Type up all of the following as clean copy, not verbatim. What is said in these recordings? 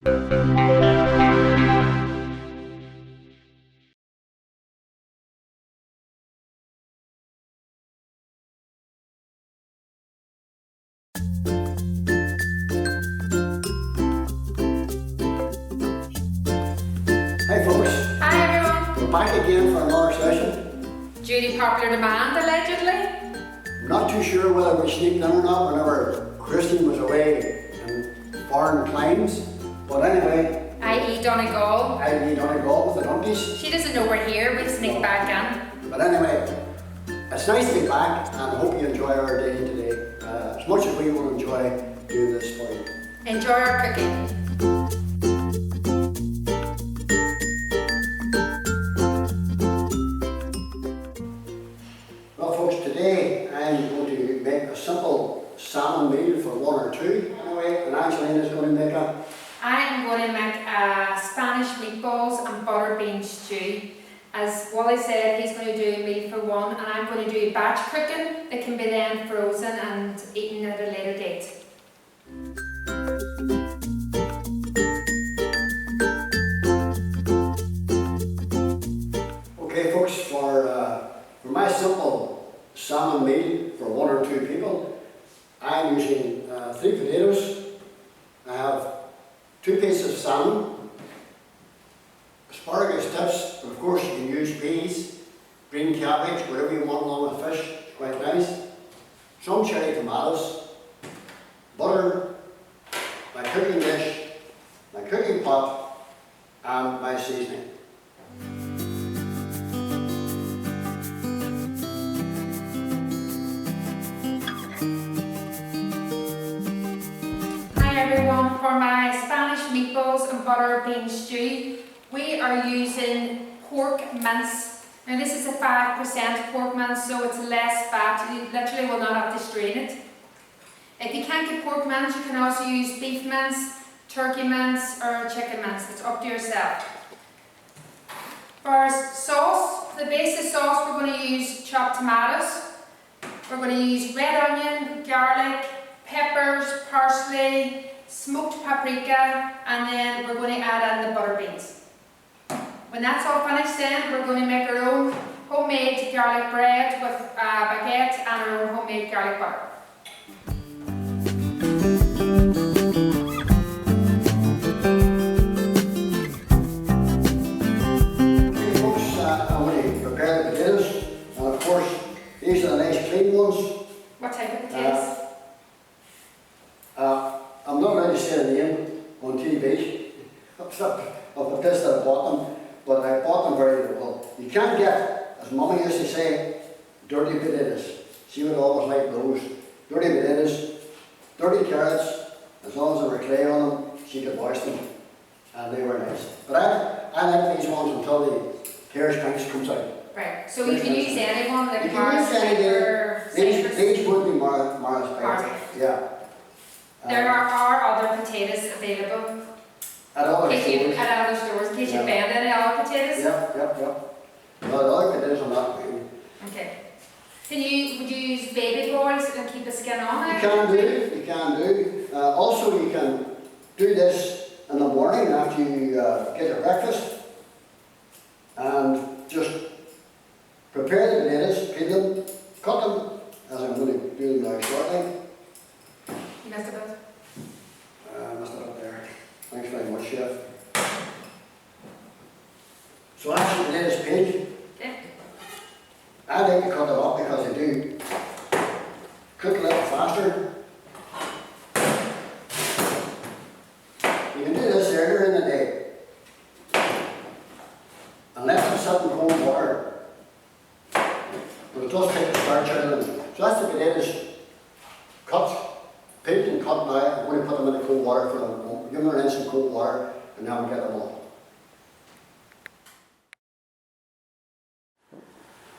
Hi folks. Hi everyone. We're back again for another session. Due to popular demand, allegedly. I'm not too sure whether we sneaked in or not whenever Christine was away in foreign climes. But anyway. I.e. Donegal. I.e. Donegal with the donkeys. She doesn't know we're here, we sneak back in. But anyway, it's nice to be back and I hope you enjoy our day today. As much as we will enjoy doing this for you. Enjoy our cooking. Well folks, today I'm going to make a simple salmon meal for one or two anyway, and Angelina is going to make a... I am going to make Spanish meatballs and butterbean stew. As Willie said, he's going to do a meal for one, and I'm going to do batch cooking that can be then frozen and eaten at a later date. Okay folks, for my simple salmon meal for one or two people, I'm using 3 potatoes. I have 2 pieces of salmon, asparagus tips, but of course you can use peas, green cabbage, whatever you want along with fish, it's quite nice. Some cherry tomatoes, butter, my cooking dish, my cooking pot, and my seasoning. For my Spanish meatballs and butterbean stew, we are using pork mince. Now this is a 5% pork mince, so it's less fat. You literally will not have to strain it. If you can't get pork mince, you can also use beef mince, turkey mince, or chicken mince. It's up to yourself. For our sauce, the basic sauce, we're going to use chopped tomatoes. We're going to use red onion, garlic, peppers, parsley, smoked paprika, and then we're going to add in the butter beans. When that's all finished then, we're going to make our own homemade garlic bread with baguette and our own homemade garlic butter. Okay folks, I'm going to prepare the potatoes, and of course these are the nice clean ones. What type of potatoes? I'm not ready to say the name on TV of the place that I bought them, but I bought them very well. You can't get, as Mummy used to say, dirty potatoes. She would always like those. Dirty potatoes, dirty carrots, as long as there were clay on them, she could wash them, and they were nice. But I like these ones until the hair spinks comes out. Right, so you can use any one, like Mars or these would be Mars. Yeah. There are other potatoes available at other stores. At other stores, in case you found any other potatoes. Yep. No, the other potatoes are not green. Okay. Would you use baby boils and keep the skin on it? You can do. Also, you can do this in the morning after you get your breakfast, and just prepare the potatoes, peel them, cut them, as I'm going to do them now shortly. You messed up it? Messed it up there. Thanks very much, Chef. So after the potatoes peeled, I like to cut it up because they do cook a little faster. You can do this earlier in the day and let them sit in cold water. But it does take the starch out of them. So that's the potatoes cut, peeled and cut now. I'm going to put them in the cold water for them. Give them in some cold water and now we'll get them on.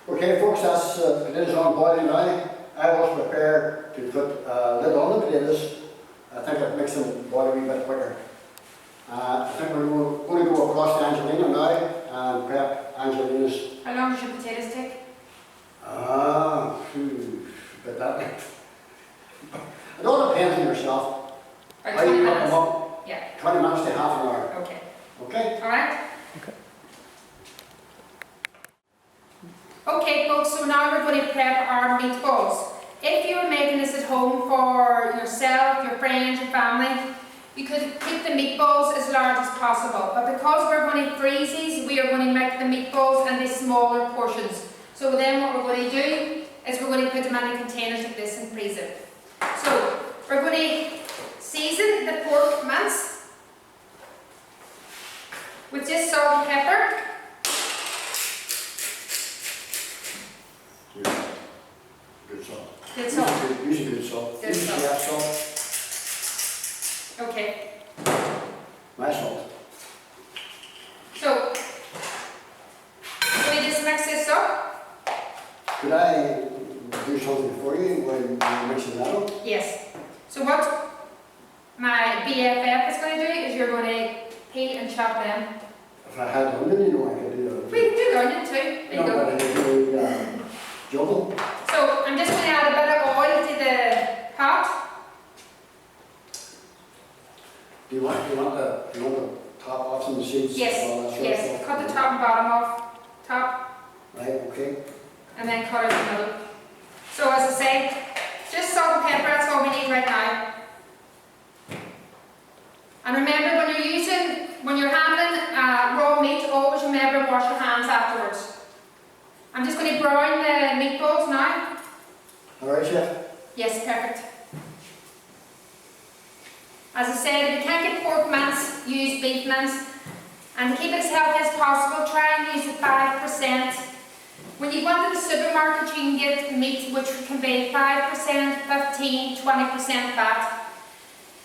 Okay folks, that's potatoes on boiling now. I was prepared to put a lid on the potatoes. I think it makes them boil a wee bit quicker. I think we're going to go across to Angelina now and prep Angelina's. How long does your potatoes take? But that. It all depends on yourself. How you cut them up. Yeah. 20 minutes to half an hour. Okay. Okay? All right. Okay, folks. So now we're going to prep our meatballs. If you're making this at home for yourself, your friends, your family, you could keep the meatballs as large as possible. But because we're going to freeze these, we are going to make the meatballs into smaller portions. So then what we're going to do is we're going to put them in containers like this and freeze it. So we're going to season the pork mince with just salt and pepper. Yeah. Good salt. Good salt. Use a good salt. Good Use salt. chef salt. Okay. My salt. So we just mix this up. Could I do something for you when you're mixing that up? Yes. So what my BFF is going to do is you're going to peel and chop them. If I had onion, you know, I could do that. We can do onion too. There you No, go. but I could do juggle. So I'm just going to add a bit of oil to the pot. Do you want the top off and the seeds? Yes, all that sort of yes. stuff? Cut the top and bottom off. Top Right, okay. and then cut out the middle. So as I say, just salt and pepper, that's all we need right now. And remember when you're handling raw meat, always remember to wash your hands afterwards. I'm just going to brown the meatballs now. Alright, chef? Yes, perfect. As I said, if you can't get pork mince, use beef mince. And to keep it as healthy as possible, try and use the 5%. When you go into the supermarket, you can get meat which can be 5%, 15, 20% fat.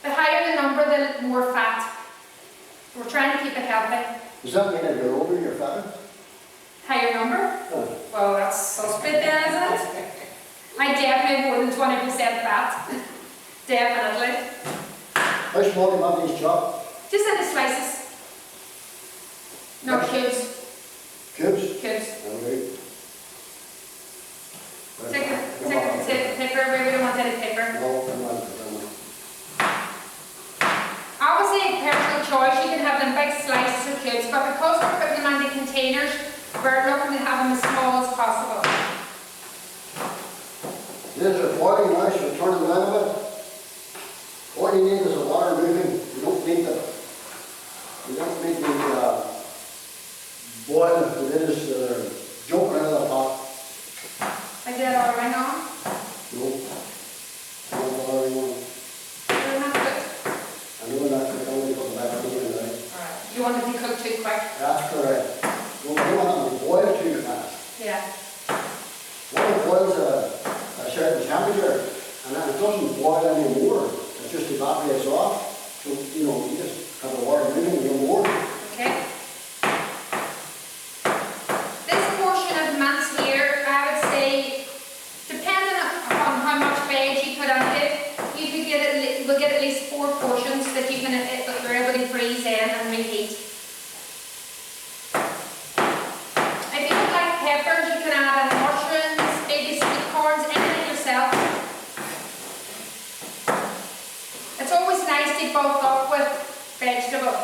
The higher the number, the more fat. We're trying to keep it healthy. Does that mean that you're over your fat? Higher number? Oh. Well, that's suspect then, isn't it? I definitely have more than 20% fat. Definitely. How small do you want these chopped? Just into slices. No, cubes. Cubes? Cubes. Okay. Take the paper, we don't want any paper. No, come on. Obviously, personal choice, you can have them big slices or cubes, but because we're putting them into containers, we're looking to have them as small as possible. These are boiling now, so turn them down a bit. All you need is a water moving. You don't need the boil. It is jumping out of the pot. I did it all right on. No. No water on. Doesn't have to. I know that could only put the back on it, right? Alright. You want it to be cooked too quick? That's correct. No, we don't want them to boil too fast. Yeah. Water boils a certain temperature, and then it doesn't boil anymore. It just evaporates off. So, you know, you just have the water moving no more. Okay. This portion of mince here, I would say, depending on how much veg you put on it, you could we'll get at least 4 portions that you're able to freeze in and reheat. If you don't like peppers, you can add in mushrooms, baby sweet corns, anything yourself. It's always nice to bulk up with vegetable.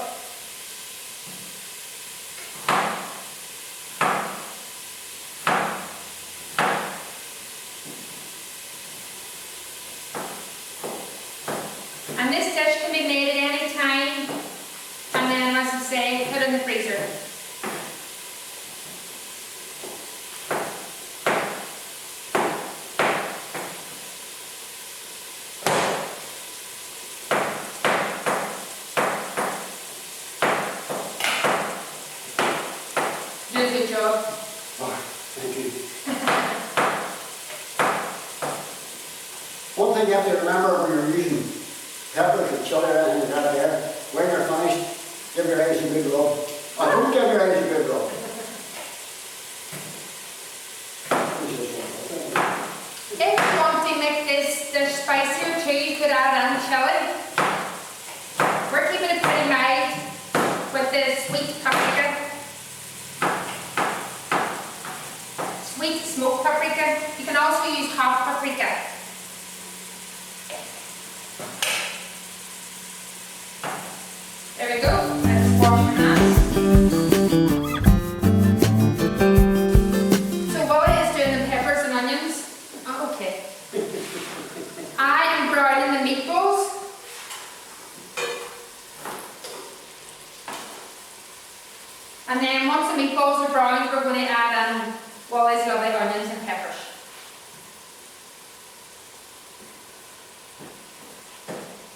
And this dish can be made at any time, and then, as I say, put in the freezer. Do a good job. Ah, thank you. One thing you have to remember when you're using peppers or chili or anything like that there, when you're finished, give your eyes a good rub. Oh, don't give your eyes a good rub. If you want to make this dish spicier too, you could add in chili. We're keeping it pretty mild with the sweet paprika. Sweet smoked paprika. You can also use hot paprika. There we go. Let's wash your hands. So Willie is doing the peppers and onions. Oh, okay. I am browning the meatballs. And then once the meatballs are browned, we're going to add in Willie's lovely onions and peppers.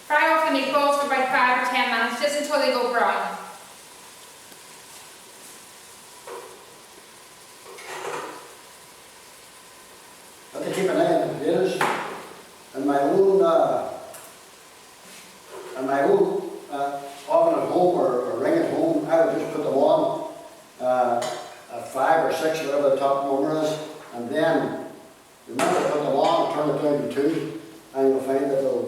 Fry off the meatballs for about 5 or 10 minutes, just until they go brown. Have to keep an eye on the potatoes. And my own oven at home or ring at home, I would just put them on at 5 or 6, whatever the top number is, and then remember to put them on, turn it down to 2, and you'll find that they'll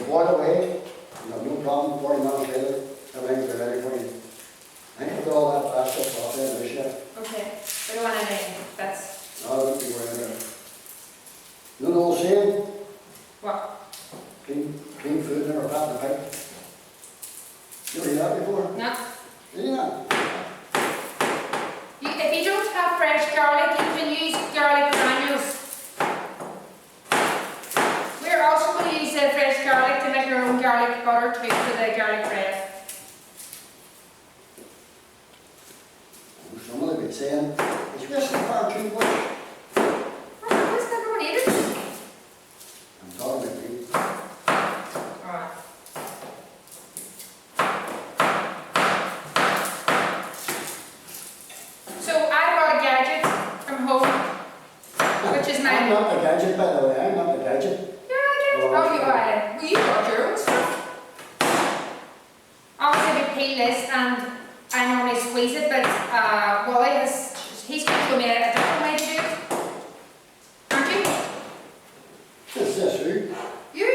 boil away. You have no problem. 40 minutes later, everything's ready for you. I can put all that fast stuff off there in the chef. Okay, we don't want anything. That's. No, I don't be worried about it. You know the old saying? What? Clean food never fat in the pipe. You ever heard that before? No. Yeah. If you don't have fresh garlic, you can use garlic granules. We're also going to use fresh garlic to make our own garlic butter too for the garlic bread. Someone have been saying, it's just far too much. Oh, what's that going to eat it? I'm talking about me. Alright. So I brought a gadget from home, which is my. I'm not the gadget, by the way. I'm not the gadget. You're a gadget. Oh, you are. Well, you got your own stuff. Obviously, we peel this, and I normally squeeze it, but Willie he's going to show me a different way to do it. Aren't you? It's this who? You?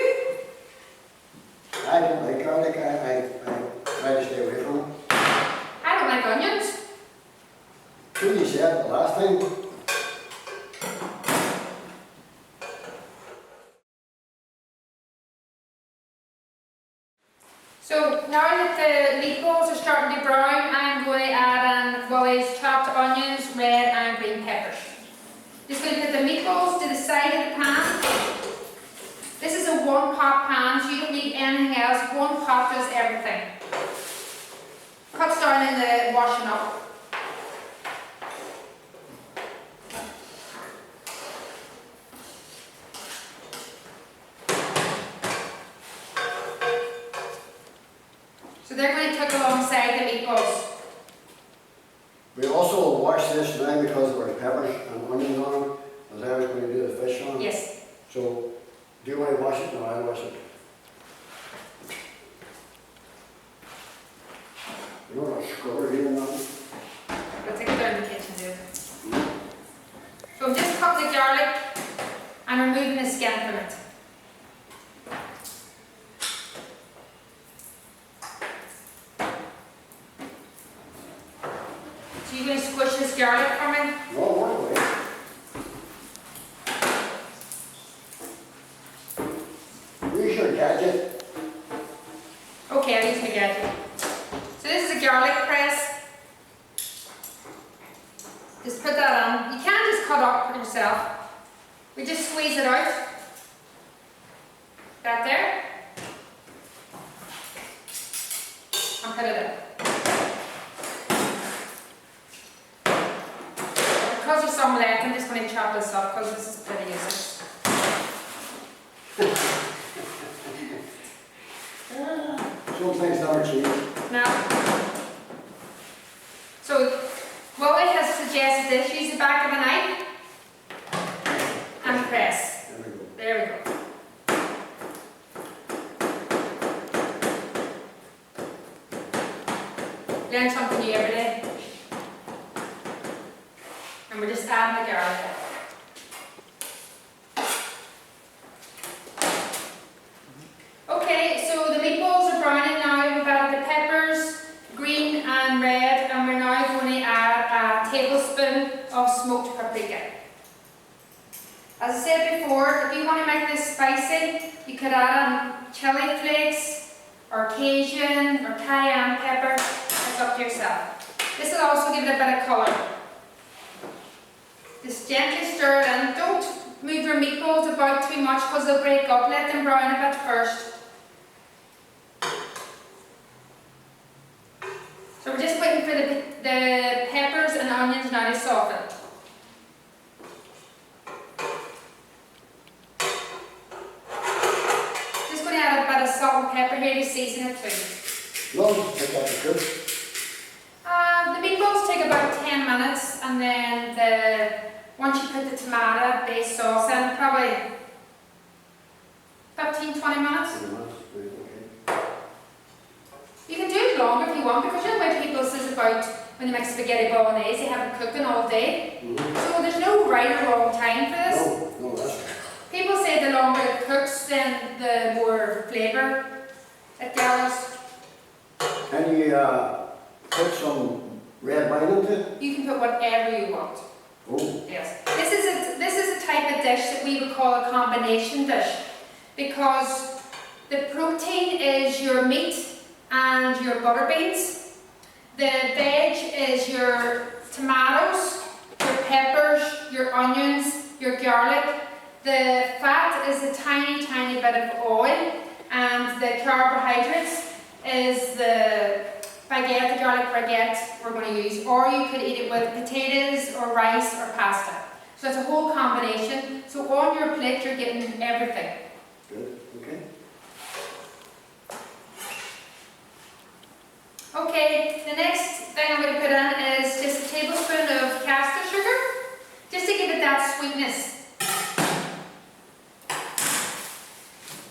I don't like garlic. I try to stay away from it. I don't like onions. Who you said the last time? So now that the meatballs are starting to brown, I'm going to add in Willie's chopped onions, red and green peppers. Just going to put the meatballs to the side of the pan. This is a 1-pot pan, so you don't need anything else. 1 pot does everything. Cuts down in the washing up. So they're going to cook alongside the meatballs. We also wash this now because there are peppers and onions on it, as I was going to do the fish on it. Yes. So, do you want to wash it? No, I'll wash it. You don't want to scrub it even on it. I'll take it down to the kitchen too. So I'm just cutting the garlic and removing the skin from it. So you're going to squish this garlic for me? No, work away. Use your gadget. Okay, I'll use my gadget. So this is a garlic press. Just put that on. You can't just cut up yourself. We just squeeze it out. That there. And put it in. Because there's some left, I'm just going to chop this up because this is pretty useless. Some things never change. Now, so Willie has suggested this. Use the back of a knife and press. There we go. There we go. Learn something new every day. And we're just adding the garlic. Okay, so the meatballs are browning now. We've added the peppers, green and red, and we're now going to add a tablespoon of smoked paprika. As I said before, if you want to make this spicy, you could add chili flakes or Cajun or cayenne pepper, it's up to yourself. This will also give it a bit of colour. Just gently stir it in. Don't move your meatballs about too much because they'll break up. Let them brown a bit first. So we're just waiting for the peppers and onions now to soften. Just going to add a bit of salt and pepper here to season it too. Long as that's good. The meatballs take about 10 minutes, and then once you put the tomato based sauce in, probably 15-20 minutes. Okay. You can do it longer if you want, because you know what people says about when they make spaghetti bolognese, they have it cooking all day. So there's no right or wrong time for this. No, that's right. People say the longer it cooks, then the more flavour it gathers. Can you put some red wine into it? You can put whatever you want. Oh. Yes. This is a type of dish that we would call a combination dish, because the protein is your meat and your butter beans. The veg is your tomatoes, your peppers, your onions, your garlic. The fat is a tiny, tiny bit of oil, and the carbohydrates is the baguette, the garlic baguette we're going to use, or you could eat it with potatoes or rice or pasta. So it's a whole combination. So on your plate you're getting everything. Good, okay. Okay, the next thing I'm going to put in is just a tablespoon of caster sugar, just to give it that sweetness.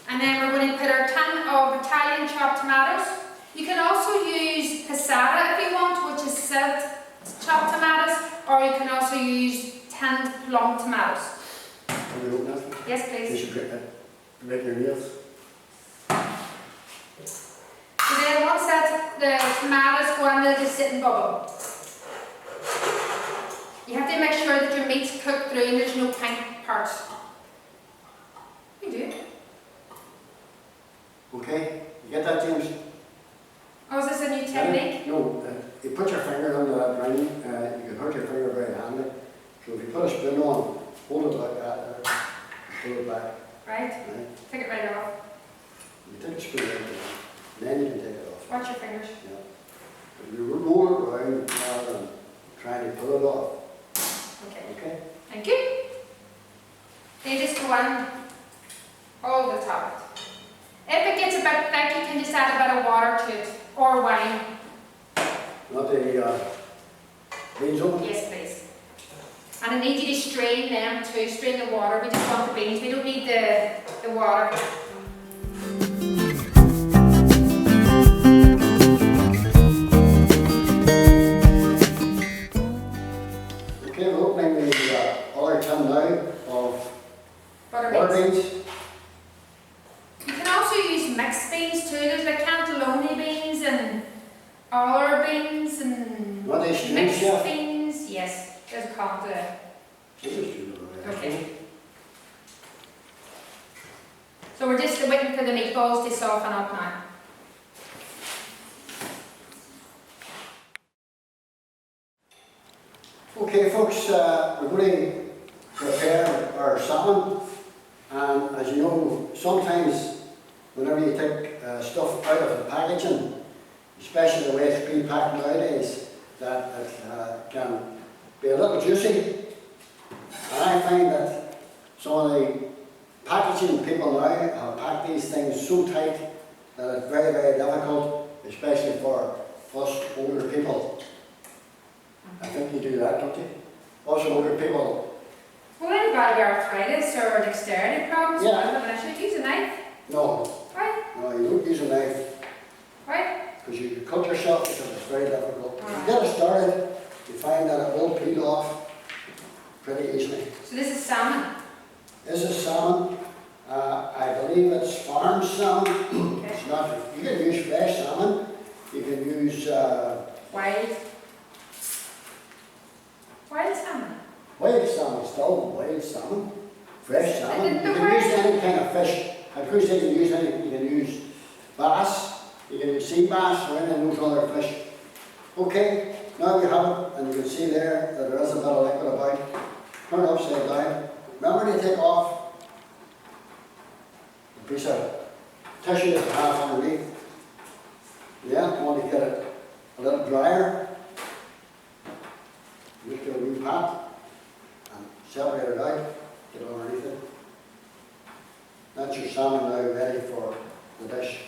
And then we're going to put our tin of Italian chopped tomatoes. You can also use passata if you want, which is silk chopped tomatoes, or you can also use tinned plum tomatoes. Can we open that? Yes, please. You should break your nails. So then once the tomatoes go in, they'll just sit and bubble. You have to make sure that your meat's cooked through and there's no pink parts. You do. Okay, you get that, James? Oh, is this a new technique? No, you put your finger under that ring, you can hurt your finger very handy. So if you put a spoon on, hold it like that, pull it back. Right. Right. Take it right off. You take a spoon out, then you can take it off. Watch your fingers. Yeah. If you roll it around rather than trying to pull it off. Okay. Okay? Thank you. Then just go in all the top. If it gets a bit thick, you can just add a bit of water to it, or wine. Not the beans open? Yes, please. And I need you to strain them too, strain the water. We just want the beans, we don't need the water. Okay, we're opening the other tin now of Butter butter beans. beans. You can also use mixed beans too. There's like cantalone beans and aller beans and What is string, mixed chef? beans. Yes, there's a column to it. Okay. So we're just waiting for the meatballs to soften up now. Okay folks, we're going to prepare our salmon, and as you know, sometimes whenever you take stuff out of the packaging, especially the way it's pre-packed nowadays, that it can be a little juicy, and I find that some of the packaging people now have packed these things so tight that it's very, very difficult, especially for us older people. I think you do that, don't you? Also older people. Well, anybody with arthritis or dexterity problems, Yeah. but I should use a knife. No, Why? no, you don't use a knife Why? because you cut yourself because it's very difficult. If Alright. you get it started, you find that it will peel off pretty easily. So this is salmon. This is salmon. I believe it's farm salmon. Okay. It's not. You can use fresh salmon. You can use Wild. Wild salmon. wild salmon, still wild salmon, fresh salmon. The You can wild- use any kind of fish. Of course, you can use any. You can use bass. You can use sea bass or any of those other fish. Okay, now we have it, and you can see there that there is a bit of liquid about. Turn it upside down. Remember to take off the piece of tissue that you have underneath. Yeah, you want to get it a little drier. Just get a wee pat and separate it out, get it underneath it. That's your salmon now ready for the dish.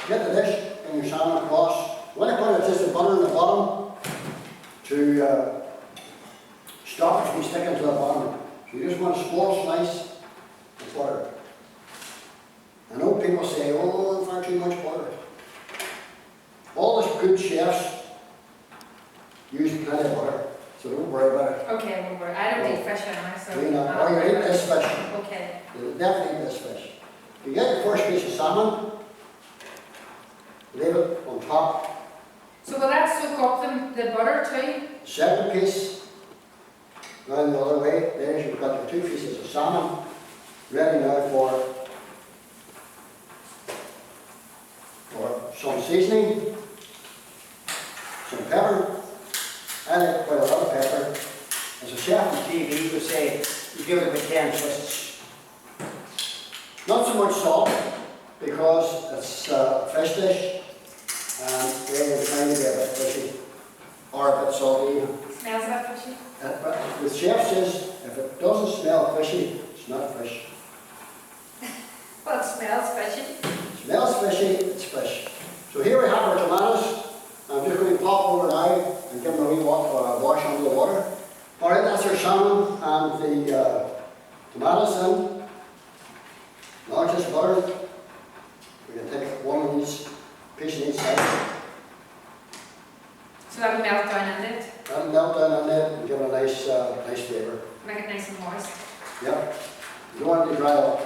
Get the dish and your salmon across. When I put it just the butter in the bottom to stop it from sticking to the bottom. So you just want a small slice of butter. I know people say, oh, it's not too much butter. All the good chefs use plenty of butter, so don't worry about it. Okay, I won't worry. I don't eat fish anyway, so. You know, or you eat this fish. Okay. You definitely eat this fish. You get your first piece of salmon, leave it on top. So will that soak up the butter too? Second piece, round the other way. There you've got your 2 pieces of salmon, ready now for some seasoning, some pepper. I like quite a lot of pepper. As a chef on TV would say, you give it about 10 twists. Not so much salt, because it's a fish dish, and they're trying to be a bit fishy, or a bit salty even. Smells a bit fishy. But the chef says, if it doesn't smell fishy, it's not fish. Well, it smells fishy. It smells fishy, it's fish. So here we have our tomatoes. I'm just going to pop over now and give them a wee wash under the water. Alright, that's our salmon and the tomatoes in. Now just butter. We can take one of these pieces on each side. So that'll melt down in it. That'll melt down on it and give it a nice, nice flavour. Make it nice and moist. Yep. You don't want it to dry up.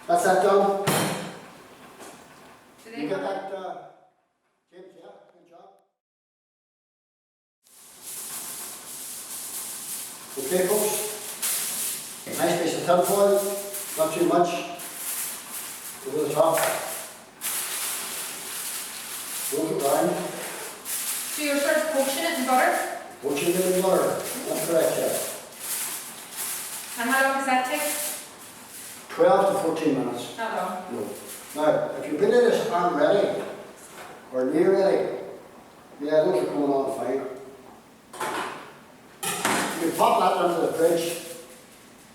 That's that done. You get that, James? Yeah, good job. Okay, folks. Nice piece of tin foil, not too much. Over the top. Roll it round. So you're sort of poaching it in butter? Poaching it in butter. That's correct, yeah. And how long does that take? 12 to 14 minutes. Not long. No. Now, if your potatoes aren't ready, or near ready, yeah, those are coming on fine. You can pop that into the fridge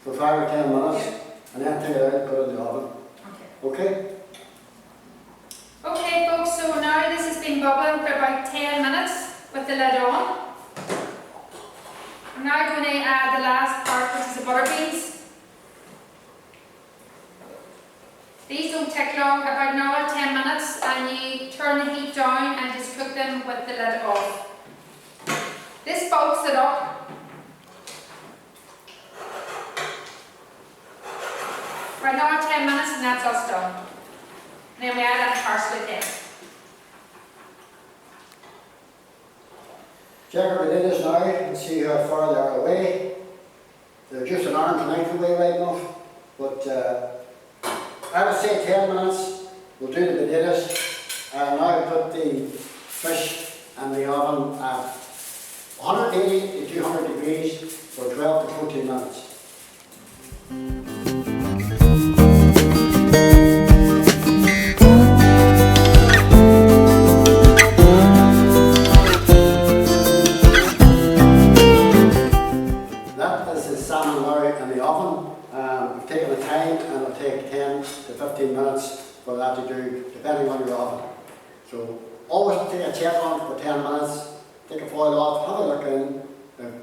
for 5 or 10 minutes, and then take it out and put it in the oven. Okay. Okay? Okay, folks, so now this has been bubbling for about 10 minutes with the lid on. I'm now going to add the last part, which is the butter beans. These don't take long, about another 10 minutes, and you turn the heat down and just cook them with the lid off. This bulks it up. For another 10 minutes and that's us done. And then we add that parsley then. Check our potatoes now and see how far they are away. They're just an arm's length away right enough, but I would say 10 minutes, we'll do the potatoes, and now put the fish in the oven at 180 to 200 degrees for 12 to 14 minutes. That is the salmon now in the oven. We've taken the time, and it'll take 10 to 15 minutes for that to do, depending on your oven. So always take a check on it for 10 minutes, take a foil off, have a look in.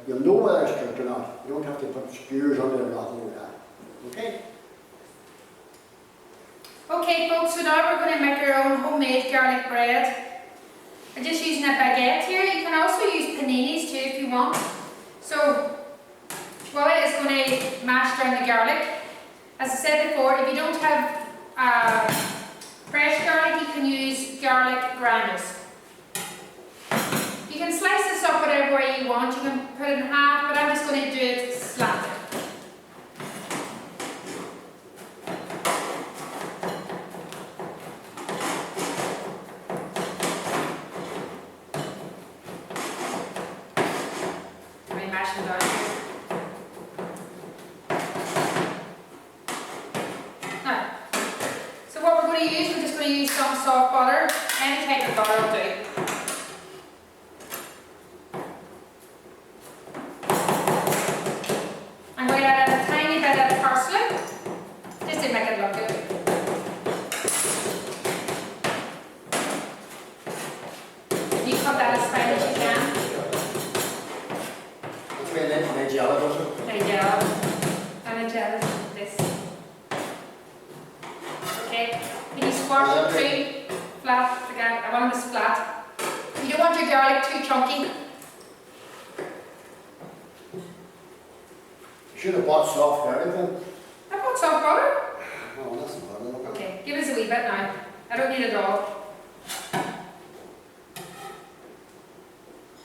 You'll know whether it's cooked or not. You don't have to put skewers on it or nothing like that. Okay? Okay folks, so now we're going to make our own homemade garlic bread. I'm just using a baguette here. You can also use paninis too if you want. So Willie is going to mash down the garlic. As I said before, if you don't have fresh garlic, you can use garlic grinders. You can slice this up whatever way you want. You can put it in half, but I'm just going to do it slanted. going to use, we're just going to use some soft butter. Any type of butter will do. I'm going to add a tiny bit of parsley, just to make it look good. You cut that as fine as you can. That's where they jelly goes. There you go. And a jelly this. Okay. Can you squash it through flat again? I want this flat. You don't want your garlic too chunky. You should have bought soft garlic then. I put soft butter. Oh, that's not bad. Okay, give us a wee bit now. I don't need it all.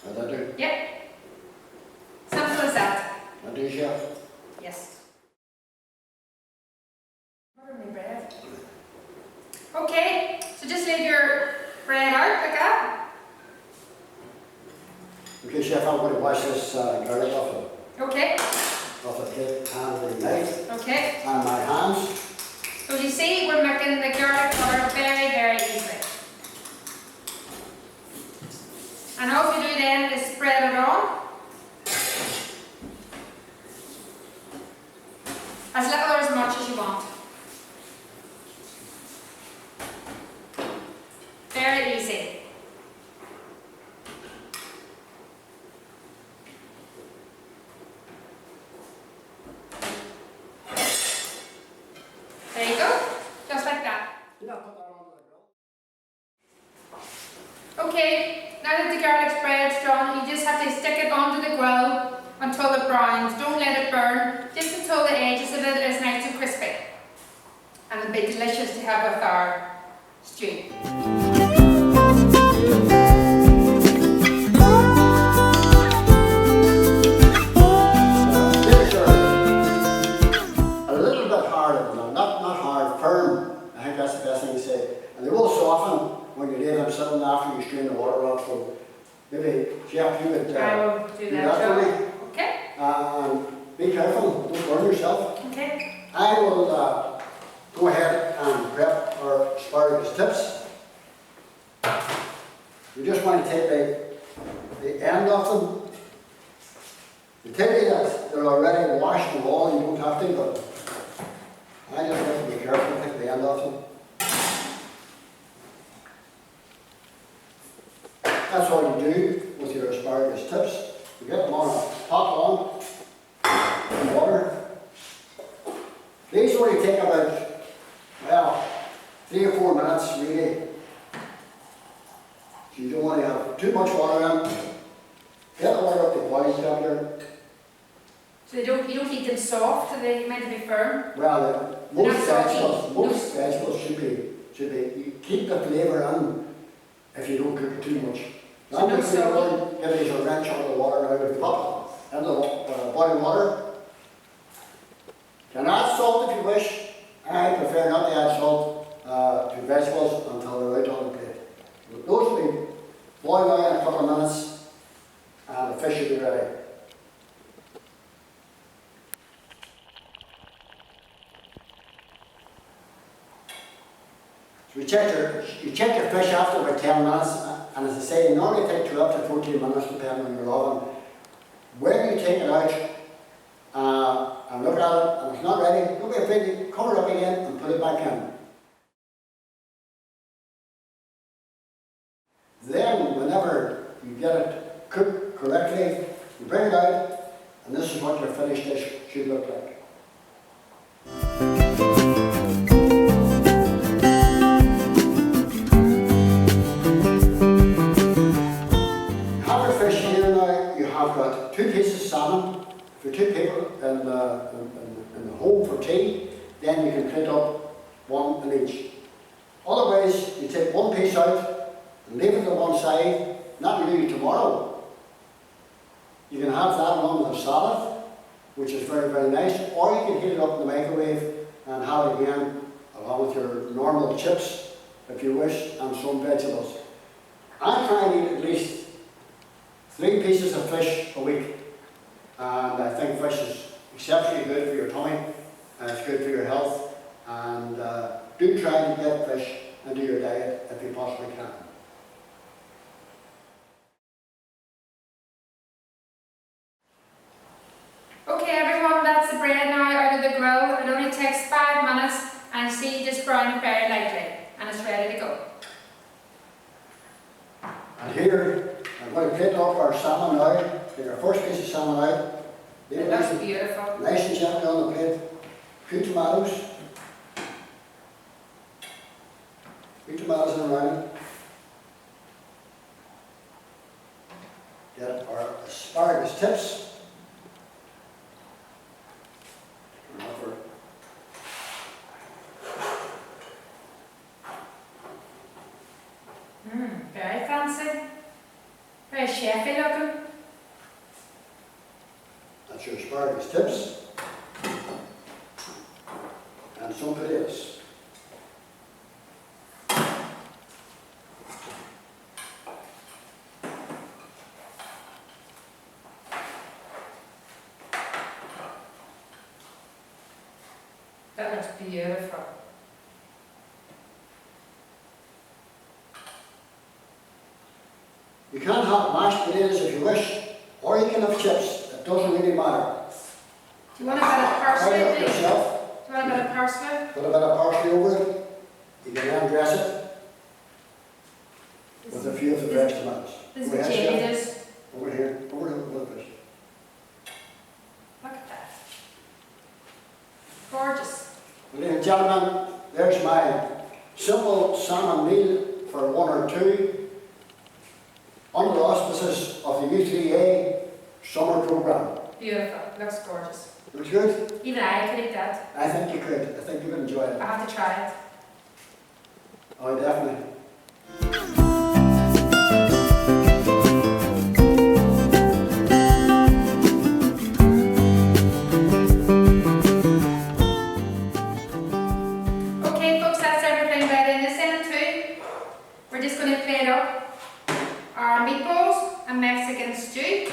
Did I do? Yep. Simple as that. I do, chef. Yes. Butter my bread. Okay, so just leave your bread out like that. Okay, chef, I'm going to wash this garlic off Okay, the plate and the knife okay. and my hands. So as you see, we're making the garlic butter very, very easy. And all you do then is spread it on. As little or as much as you want. Very easy. There you go, just like that. Yeah, put that on the grill. Okay, now that the garlic spread's done, you just have to stick it onto the grill until it browns. Don't let it burn, just until the edges of it is nice and crispy. And it'll be delicious to have with our stew. These are a little bit hard, not hard, firm. I think that's the best thing to say. And they will soften when you lay them sitting after you strain the water off. So maybe, Jeff, you could I will do that, for me. Okay, And be careful, don't burn yourself. okay. I will go ahead and prep our asparagus tips. You just want to take the end of them. You tell me that they're already washed and all, you don't have to, but I just have to be careful and take the end off them. That's all you do with your asparagus tips. You get them on a hot on in water. These only take about, well, 3 or 4 minutes really. So you don't want to have too much water in. Get the water up to boiling temperature. So you don't keep them soft, so they're meant to be firm? Well, most They're not vegetables should be, you keep the flavour in if you don't cook it too much. So Now no if you soggy? give these a wrench on the water now with pop in the boiling water. You can add salt if you wish. I prefer not to add salt to vegetables until they're out on the plate. Those will be boiling away in a couple of minutes and the fish will be ready. So you check your fish after about 10 minutes, and as I say, you normally take 12 to 14 minutes depending on your oven. When you take it out and look at it and it's not ready, don't be afraid to cover it up again and put it back in. Then, whenever you get it cooked correctly, you bring it out, and this is what your finished dish should look like. I've got 2 pieces of salmon for 2 people in the home for tea. Then you can split up 1 in each. Otherwise, you take 1 piece out and leave it to one side, not really tomorrow. You can have that along with a salad, which is very, very nice, or you can heat it up in the microwave and have it again along with your normal chips, if you wish, and some vegetables. I try and eat at least 3 pieces of fish a week, and I think fish is exceptionally good for your tummy, and it's good for your health, and do try to get fish into your diet if you possibly can. Okay everyone, that's the bread now out of the grill. It only takes 5 minutes and see, just brown it very lightly and it's ready to go. And here, I'm going to plate off our salmon now. Take our first piece of salmon out. It looks beautiful. Nice and gently on the plate. Few tomatoes. Few tomatoes in around. Get our asparagus tips. Turn over. Very fancy. Very chefy looking. That's your asparagus tips. And some potatoes. That looks beautiful. You can have mashed potatoes if you wish, or you can have chips. It doesn't really matter. Do you want a bit of parsley? Try it Do you yourself. want a bit of parsley? Put a bit of parsley over it. You can then dress it with a few of the fresh tomatoes. This is Over the here, Jamie Chef. does. Over here, over the fish. Look at that. Gorgeous. Ladies and gentlemen, there's my simple salmon meal for one or two under the auspices of the U3A summer programme. Beautiful. Looks gorgeous. Looks good? Even I could eat that. I think you could. I think you would enjoy it. I have to try it. Oh, definitely. Okay folks, that's everything ready in this end too. We're just going to plate up our meatballs and Mexican stew.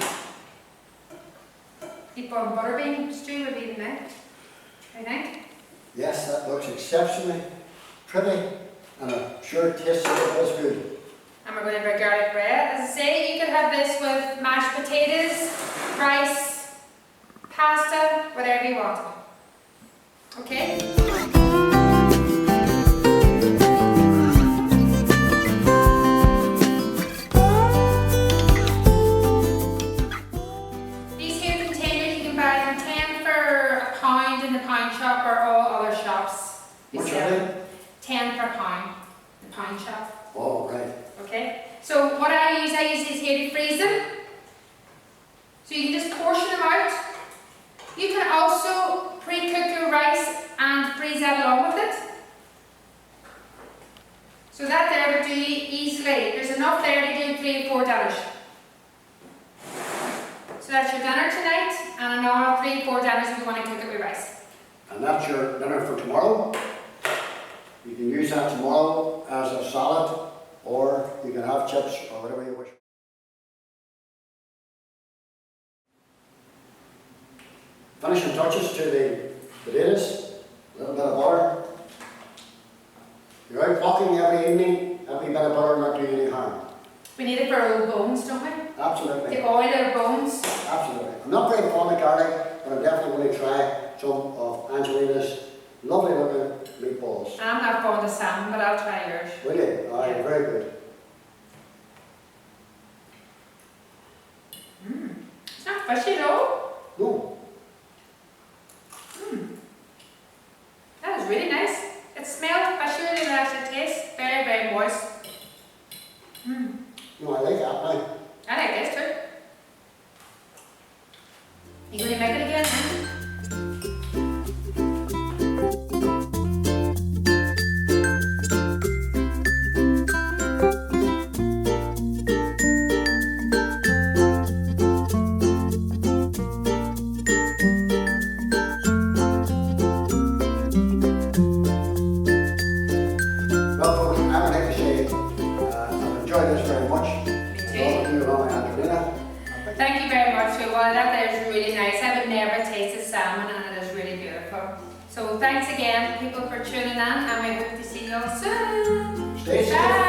Meatball and butterbean stew would be the next. I think. Yes, that looks exceptionally pretty, and I'm sure it tastes as good. And we're going to have our garlic bread. As I say, you could have this with mashed potatoes, rice, pasta, whatever you want. Okay? These here containers, you can buy them 10 for £1 in the pound shop or all other shops. What's your name? 10 per pound, the pound shop. Oh, right. Okay, so what I use these here to freeze them. So you can just portion them out. You can also pre-cook your rice and freeze that along with it. So that there would do easily. There's enough there to do 3 or 4 dinners. So that's your dinner tonight, and another 3 or 4 dinners if you want to cook it with rice. And that's your dinner for tomorrow. You can use that tomorrow as a salad, or you can have chips or whatever you wish. Finishing touches to the potatoes, a little bit of butter. You're out walking every evening, every bit of butter not doing any harm. We need it for our old bones, don't we? Absolutely. To oil our bones. Absolutely. I'm not very fond of garlic, but I'm definitely going to try some of Angelina's lovely looking meatballs. I'm not fond of salmon, but I'll try yours. Will you? Aye, Yeah. very good. It's not fishy at all. No. That is really nice. It smells fishier than it actually tastes. Very, very moist. No, I like that now. I like this too. You going to make it again? Huh? Well, folks, I would like to say I've enjoyed this very much. Me too. Along with Angelina. Thank you very much, Willie. That there is really nice. I would never tasted salmon and it is really beautiful. So So thanks again, people, for tuning in, and we hope to see you all soon. Stay safe. Bye.